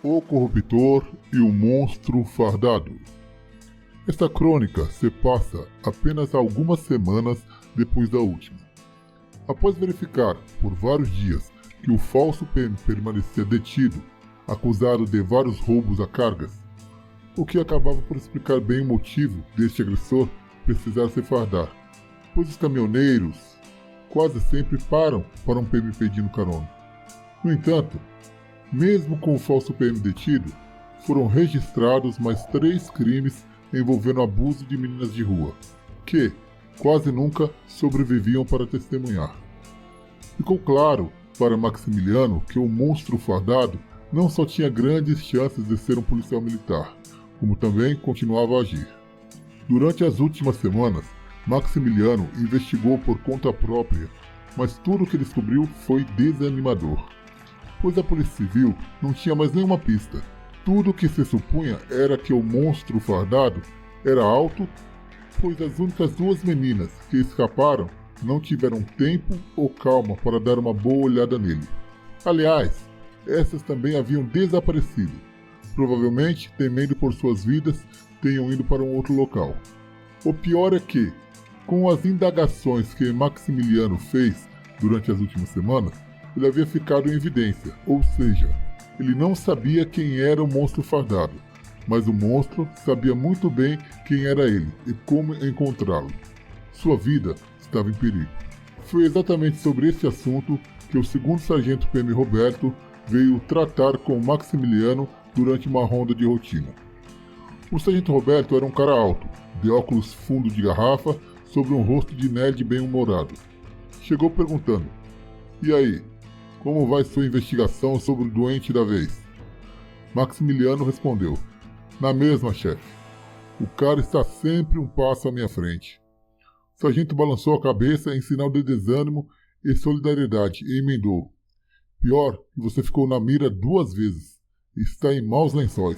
O Corruptor e o Monstro Fardado. Esta crônica se passa apenas algumas semanas depois da última. Após verificar por vários dias que o falso PM permanecia detido, acusado de vários roubos a cargas, o que acabava por explicar bem o motivo deste agressor precisar se fardar, pois os caminhoneiros quase sempre param para um PM pedindo carona. No entanto, mesmo com o falso PM detido, foram registrados mais 3 crimes envolvendo abuso de meninas de rua, que quase nunca sobreviviam para testemunhar. Ficou claro para Maximiliano que o monstro fardado não só tinha grandes chances de ser um policial militar, como também continuava a agir. Durante as últimas semanas, Maximiliano investigou por conta própria, mas tudo o que descobriu foi desanimador, pois a Polícia Civil não tinha mais nenhuma pista. Tudo o que se supunha era que o monstro fardado era alto, pois as únicas 2 meninas que escaparam não tiveram tempo ou calma para dar uma boa olhada nele. Aliás, essas também haviam desaparecido, provavelmente temendo por suas vidas, tenham ido para um outro local. O pior é que, com as indagações que Maximiliano fez durante as últimas semanas, ele havia ficado em evidência, ou seja, ele não sabia quem era o monstro fardado, mas o monstro sabia muito bem quem era ele e como encontrá-lo. Sua vida estava em perigo. Foi exatamente sobre esse assunto que o 2º Sargento PM Roberto veio tratar com Maximiliano durante uma ronda de rotina. O Sargento Roberto era um cara alto, de óculos fundo de garrafa, sobre um rosto de nerd bem-humorado. Chegou perguntando: "E aí, como vai sua investigação sobre o doente da vez?" Maximiliano respondeu: "Na mesma, chefe. O cara está sempre um passo à minha frente." O sargento balançou a cabeça em sinal de desânimo e solidariedade e emendou: "Pior que você ficou na mira 2 vezes. Está em maus lençóis."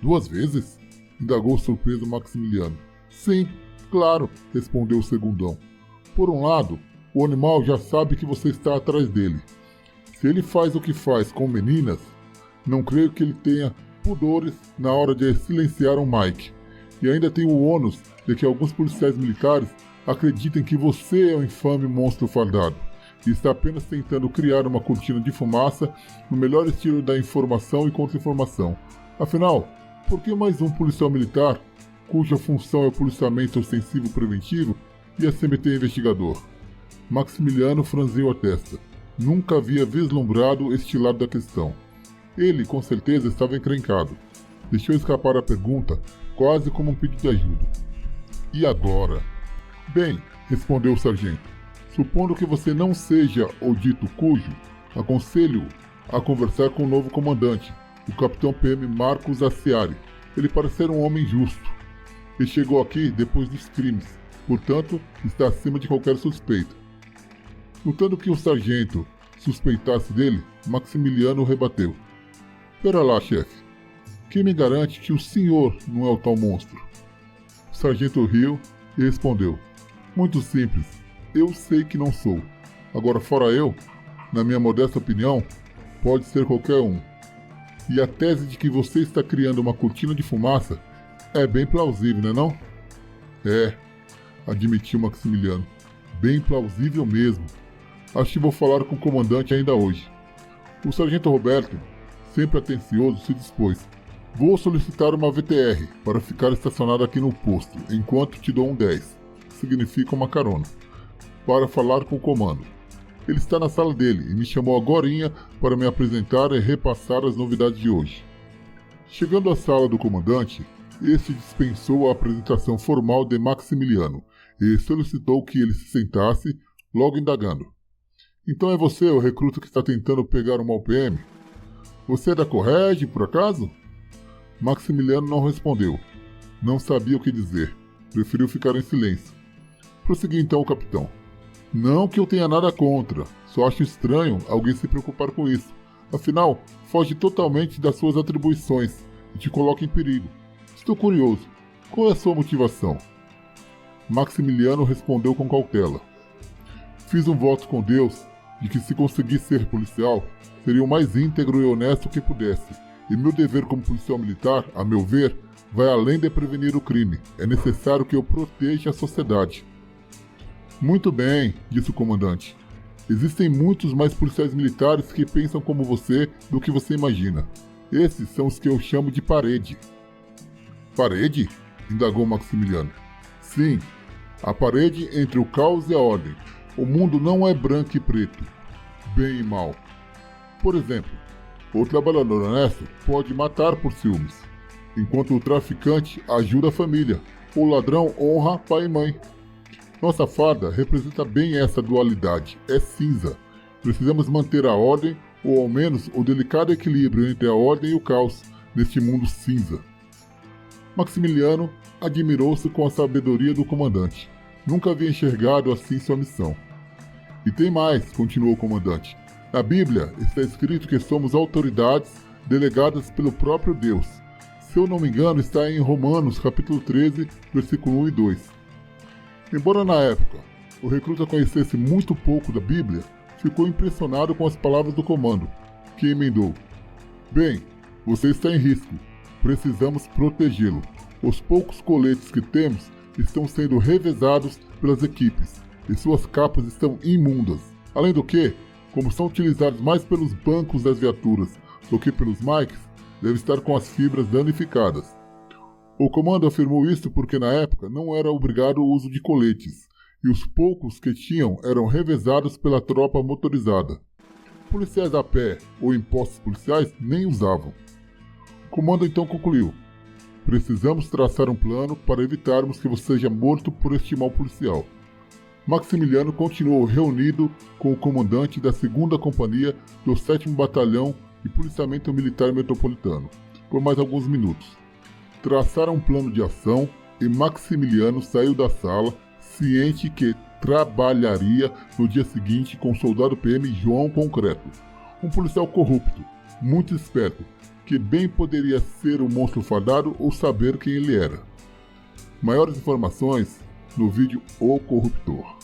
"2 vezes?" indagou surpreso Maximiliano. "Sim, claro", respondeu o segundão. "Por um lado, o animal já sabe que você está atrás dele. Se ele faz o que faz com meninas, não creio que ele tenha pudores na hora de silenciar um Mike. E ainda tem o ônus de que alguns policiais militares acreditem que você é um infame monstro fardado e está apenas tentando criar uma cortina de fumaça no melhor estilo da informação e contra-informação. Afinal, por que mais um policial militar, cuja função é o policiamento ostensivo preventivo, ia se meter investigador?" Maximiliano franziu a testa. Nunca havia vislumbrado este lado da questão. Ele, com certeza, estava encrencado. Deixou escapar a pergunta, quase como um pedido de ajuda. "E agora?" "Bem", respondeu o sargento, "supondo que você não seja o dito cujo, aconselho-o a conversar com o novo comandante, o capitão PM Marcos Aciari. Ele parece ser um homem justo. Ele chegou aqui depois dos crimes, portanto, está acima de qualquer suspeita." Notando que o sargento suspeitasse dele, Maximiliano rebateu: "Pera lá, chefe. Quem me garante que o senhor não é o tal monstro?" O sargento riu e respondeu: "Muito simples. Eu sei que não sou. Agora, fora eu, na minha modesta opinião, pode ser qualquer um. E a tese de que você está criando uma cortina de fumaça é bem plausível, não é não?" "É", admitiu Maximiliano. "Bem plausível mesmo. Acho que vou falar com o comandante ainda hoje." O sargento Roberto, sempre atencioso, se dispôs: "Vou solicitar uma VTR para ficar estacionado aqui no posto, enquanto te dou um 10, que significa uma carona, para falar com o comando. Ele está na sala dele e me chamou agorinha para me apresentar e repassar as novidades de hoje." Chegando à sala do comandante, este dispensou a apresentação formal de Maximiliano e solicitou que ele se sentasse, logo indagando: "Então é você o recruta que está tentando pegar um mau PM? Você é da Correge, por acaso?" Maximiliano não respondeu. Não sabia o que dizer. Preferiu ficar em silêncio. Prosseguiu então o capitão: "Não que eu tenha nada contra. Só acho estranho alguém se preocupar com isso. Afinal, foge totalmente das suas atribuições e te coloca em perigo. Estou curioso. Qual é a sua motivação?" Maximiliano respondeu com cautela: "Fiz um voto com Deus de que, se conseguisse ser policial, seria o mais íntegro e honesto que pudesse, E meu dever como policial militar, a meu ver, vai além de prevenir o crime. É necessário que eu proteja a sociedade. Muito bem, disse o comandante. Existem muitos mais policiais militares que pensam como você do que você imagina. Esses são os que eu chamo de parede. Parede? Indagou Maximiliano. Sim, a parede entre o caos e a ordem. O mundo não é branco e preto, bem e mal. Por exemplo, o trabalhador honesto pode matar por ciúmes, enquanto o traficante ajuda a família. O ladrão honra pai e mãe. Nossa farda representa bem essa dualidade, é cinza. Precisamos manter a ordem, ou ao menos o delicado equilíbrio entre a ordem e o caos, neste mundo cinza. Maximiliano admirou-se com a sabedoria do comandante. Nunca havia enxergado assim sua missão. E tem mais, continuou o comandante. Na Bíblia está escrito que somos autoridades delegadas pelo próprio Deus. Se eu não me engano, está em Romanos capítulo 13, versículo 1 e 2. Embora na época o recruta conhecesse muito pouco da Bíblia, ficou impressionado com as palavras do comando, que emendou. Bem, você está em risco. Precisamos protegê-lo. Os poucos coletes que temos estão sendo revezados pelas equipes e suas capas estão imundas. Além do que, como são utilizados mais pelos bancos das viaturas do que pelos mics, deve estar com as fibras danificadas. O comando afirmou isso porque na época não era obrigado o uso de coletes, e os poucos que tinham eram revezados pela tropa motorizada. Policiais a pé ou em postos policiais nem usavam. O comando então concluiu. Precisamos traçar um plano para evitarmos que você seja morto por este mal policial. Maximiliano continuou reunido com o comandante da 2ª Companhia do 7º Batalhão de Policiamento Militar Metropolitano, por mais alguns minutos. Traçaram um plano de ação e Maximiliano saiu da sala, ciente que trabalharia no dia seguinte com o soldado PM João Concreto, um policial corrupto, muito esperto, que bem poderia ser um monstro fardado ou saber quem ele era. Maiores informações no vídeo O Corruptor.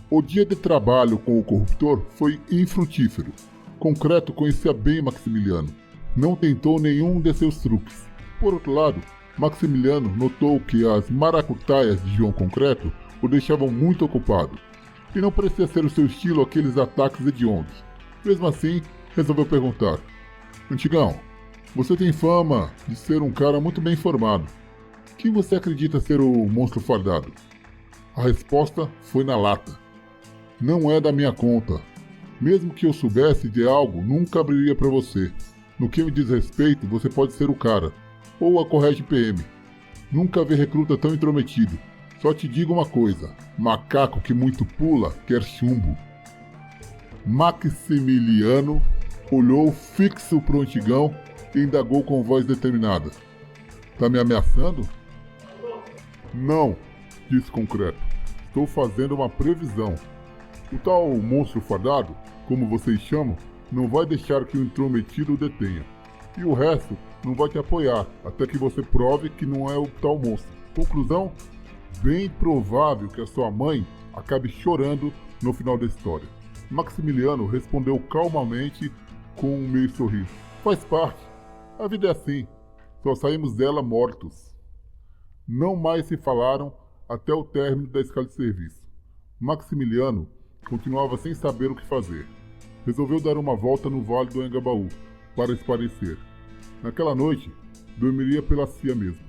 O dia de trabalho com o corruptor foi infrutífero. Concreto conhecia bem Maximiliano. Não tentou nenhum de seus truques. Por outro lado, Maximiliano notou que as maracutaias de João Concreto o deixavam muito ocupado. E não parecia ser o seu estilo aqueles ataques hediondos. Mesmo assim, resolveu perguntar. Antigão, você tem fama de ser um cara muito bem informado. Quem você acredita ser o monstro fardado? A resposta foi na lata. Não é da minha conta. Mesmo que eu soubesse de algo, nunca abriria para você. No que me diz respeito, você pode ser o cara. Ou a Correge PM. Nunca vi recruta tão intrometido. Só te digo uma coisa. Macaco que muito pula, quer chumbo. Maximiliano olhou fixo pro antigão e indagou com voz determinada. Tá me ameaçando? Não, disse Concreto. Estou fazendo uma previsão. O tal monstro fardado, como vocês chamam, não vai deixar que o intrometido o detenha. E o resto não vai te apoiar, até que você prove que não é o tal monstro. Conclusão? Bem provável que a sua mãe acabe chorando no final da história. Maximiliano respondeu calmamente com um meio sorriso. Faz parte. A vida é assim. Só saímos dela mortos. Não mais se falaram até o término da escala de serviço. Maximiliano continuava sem saber o que fazer. Resolveu dar uma volta no Vale do Anhangabaú para espairecer. Naquela noite, dormiria pela cia mesmo.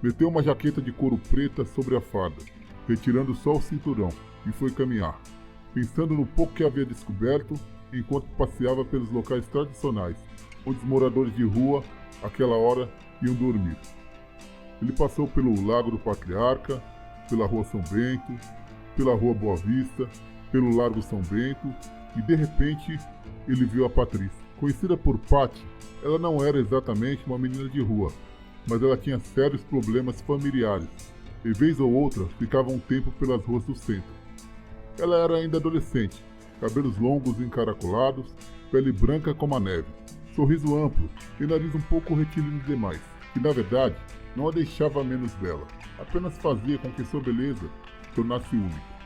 Meteu uma jaqueta de couro preta sobre a farda, retirando só o cinturão, e foi caminhar, pensando no pouco que havia descoberto enquanto passeava pelos locais tradicionais, onde os moradores de rua, àquela hora, iam dormir. Ele passou pelo Lago do Patriarca, pela Rua São Bento, pela Rua Boa Vista, pelo Largo São Bento, e de repente ele viu a Patrícia. Conhecida por Patty, ela não era exatamente uma menina de rua, mas ela tinha sérios problemas familiares, e vez ou outra ficava um tempo pelas ruas do centro. Ela era ainda adolescente, cabelos longos e encaracolados, pele branca como a neve, sorriso amplo e nariz um pouco retilíneo demais, que na verdade não a deixava menos bela, apenas fazia com que sua beleza se tornasse única.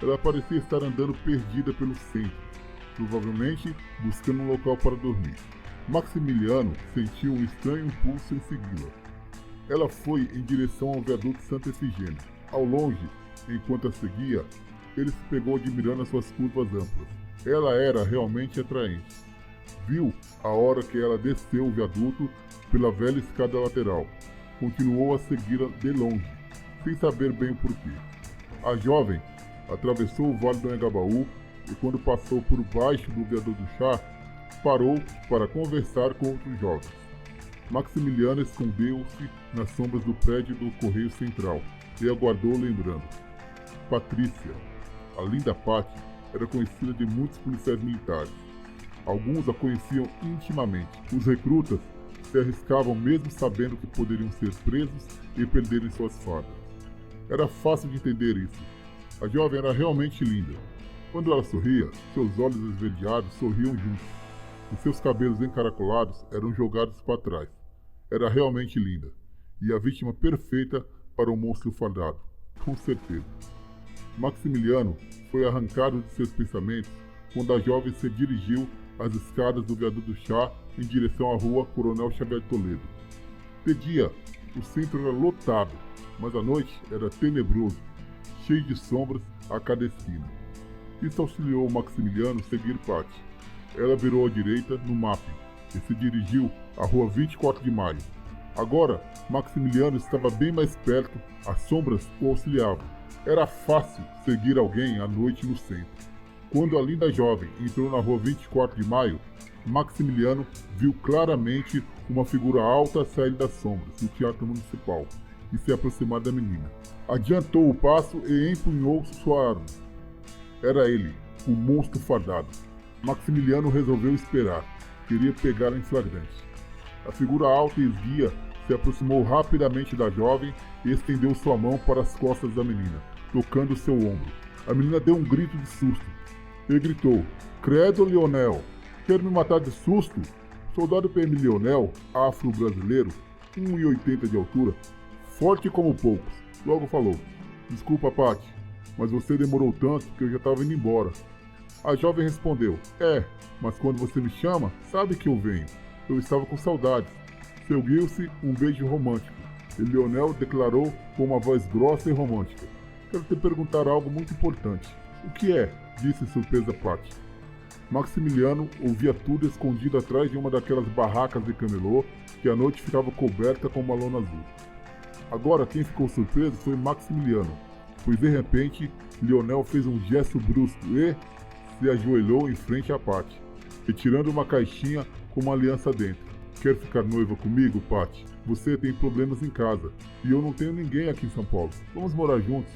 Ela parecia estar andando perdida pelo centro, provavelmente buscando um local para dormir. Maximiliano sentiu um estranho impulso em segui-la. Ela foi em direção ao viaduto Santa Efigênia. Ao longe, enquanto a seguia, ele se pegou admirando as suas curvas amplas. Ela era realmente atraente. Viu a hora que ela desceu o viaduto pela velha escada lateral. Continuou a segui-la de longe, sem saber bem o porquê. A jovem atravessou o Vale do Anhangabaú e, quando passou por baixo do viaduto do Chá, parou para conversar com outros jovens. Maximiliano escondeu-se nas sombras do prédio do Correio Central e aguardou, lembrando. Patrícia, a linda Patty, era conhecida de muitos policiais militares. Alguns a conheciam intimamente. Os recrutas se arriscavam mesmo sabendo que poderiam ser presos e perderem suas fardas. Era fácil de entender isso. A jovem era realmente linda. Quando ela sorria, seus olhos esverdeados sorriam juntos. E seus cabelos encaracolados eram jogados para trás. Era realmente linda. E a vítima perfeita para um monstro fardado. Com certeza. Maximiliano foi arrancado de seus pensamentos quando a jovem se dirigiu às escadas do viaduto do Chá em direção à rua Coronel Xavier Toledo. De dia, o centro era lotado, mas à noite era tenebroso, cheio de sombras a cada esquina. Isso auxiliou Maximiliano a seguir Patty. Ela virou à direita no mapping e se dirigiu à rua 24 de Maio. Agora, Maximiliano estava bem mais perto, as sombras o auxiliavam. Era fácil seguir alguém à noite no centro. Quando a linda jovem entrou na rua 24 de Maio, Maximiliano viu claramente uma figura alta sair das sombras do Teatro Municipal e se aproximar da menina. Adiantou o passo e empunhou sua arma. Era ele, o monstro fardado. Maximiliano resolveu esperar. Queria pegá-la em flagrante. A figura alta e esguia se aproximou rapidamente da jovem e estendeu sua mão para as costas da menina, tocando seu ombro. A menina deu um grito de susto. Ele gritou: "Credo, Lionel! Quer me matar de susto?" Soldado PM Lionel, afro-brasileiro, 1,80 de altura, forte como poucos, logo falou: "Desculpa, Patty, mas você demorou tanto que eu já estava indo embora." A jovem respondeu: "Mas quando você me chama, sabe que eu venho. Eu estava com saudades." Seguiu-se um beijo romântico, e Lionel declarou com uma voz grossa e romântica: "Quero te perguntar algo muito importante." "O que é?" disse surpresa Patty. Maximiliano ouvia tudo escondido atrás de uma daquelas barracas de camelô que à noite ficava coberta com uma lona azul. Agora quem ficou surpreso foi Maximiliano, pois de repente Lionel fez um gesto brusco e se ajoelhou em frente a Patty, retirando uma caixinha com uma aliança dentro. "Quer ficar noiva comigo, Patty? Você tem problemas em casa e eu não tenho ninguém aqui em São Paulo. Vamos morar juntos?"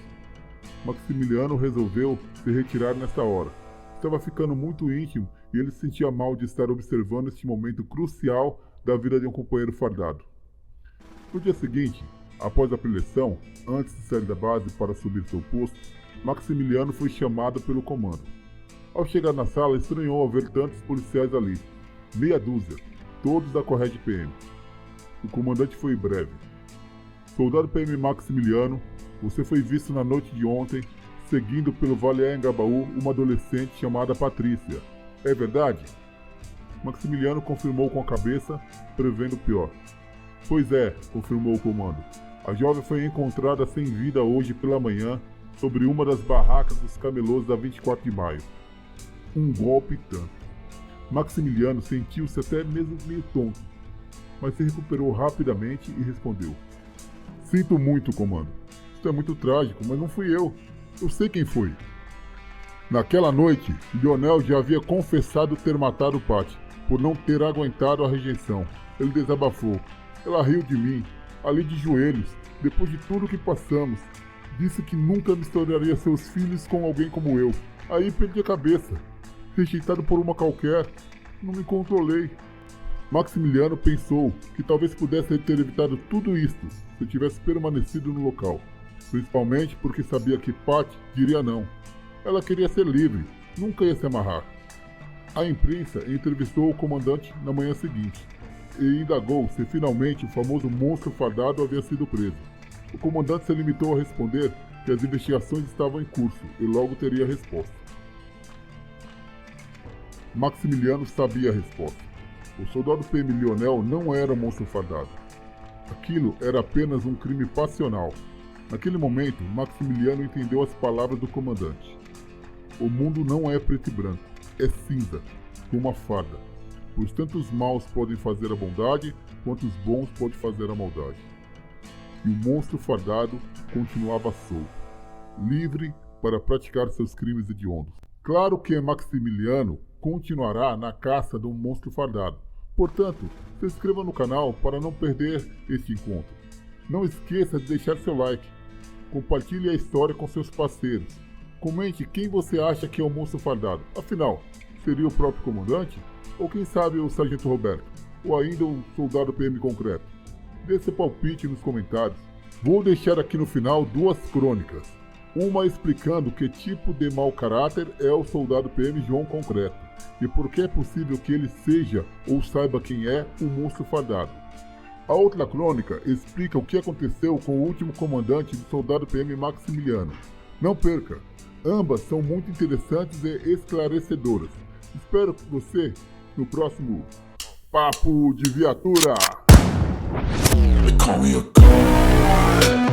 Maximiliano resolveu se retirar nessa hora. Estava ficando muito íntimo e ele se sentia mal de estar observando este momento crucial da vida de um companheiro fardado. No dia seguinte, após a preleção, antes de sair da base para assumir seu posto, Maximiliano foi chamado pelo comando. Ao chegar na sala, estranhou ao ver tantos policiais ali, meia dúzia, todos da Correge PM. O comandante foi breve. "Soldado PM Maximiliano, você foi visto na noite de ontem, seguindo pelo Vale Anhangabaú uma adolescente chamada Patrícia. É verdade?" Maximiliano confirmou com a cabeça, prevendo o pior. "Pois é", confirmou o comando. "A jovem foi encontrada sem vida hoje pela manhã, sobre uma das barracas dos camelôs da 24 de Maio. Um golpe e tanto." Maximiliano sentiu-se até mesmo meio tonto, mas se recuperou rapidamente e respondeu: "Sinto muito, comando. Isso é muito trágico, mas não fui eu. Eu sei quem foi." Naquela noite, Lionel já havia confessado ter matado Patty, por não ter aguentado a rejeição. Ele desabafou: "Ela riu de mim, ali de joelhos, depois de tudo que passamos. Disse que nunca misturaria seus filhos com alguém como eu. Aí perdi a cabeça. Rejeitado por uma qualquer, não me controlei." Maximiliano pensou que talvez pudesse ter evitado tudo isto se tivesse permanecido no local, principalmente porque sabia que Patty diria não. Ela queria ser livre, nunca ia se amarrar. A imprensa entrevistou o comandante na manhã seguinte e indagou se finalmente o famoso monstro fardado havia sido preso. O comandante se limitou a responder que as investigações estavam em curso e logo teria a resposta. Maximiliano sabia a resposta. O soldado PM Lionel não era um monstro fardado. Aquilo era apenas um crime passional. Naquele momento, Maximiliano entendeu as palavras do comandante. O mundo não é preto e branco, é cinza, como uma farda. Pois tanto os maus podem fazer a bondade, quanto os bons podem fazer a maldade. E o monstro fardado continuava solto, livre para praticar seus crimes hediondos. Claro que Maximiliano continuará na caça do monstro fardado. Portanto, se inscreva no canal para não perder este encontro. Não esqueça de deixar seu like. Compartilhe a história com seus parceiros. Comente quem você acha que é o monstro fardado. Afinal, seria o próprio comandante? Ou quem sabe o Sargento Roberto? Ou ainda o soldado PM concreto? Dê seu palpite nos comentários. Vou deixar aqui no final duas crônicas. Uma explicando que tipo de mau caráter é o soldado PM João Concreto e por que é possível que ele seja ou saiba quem é o monstro fardado. A outra crônica explica o que aconteceu com o último comandante do soldado PM Maximiliano. Não perca! Ambas são muito interessantes e esclarecedoras. Espero você no próximo Papo de Viatura! They call me a god.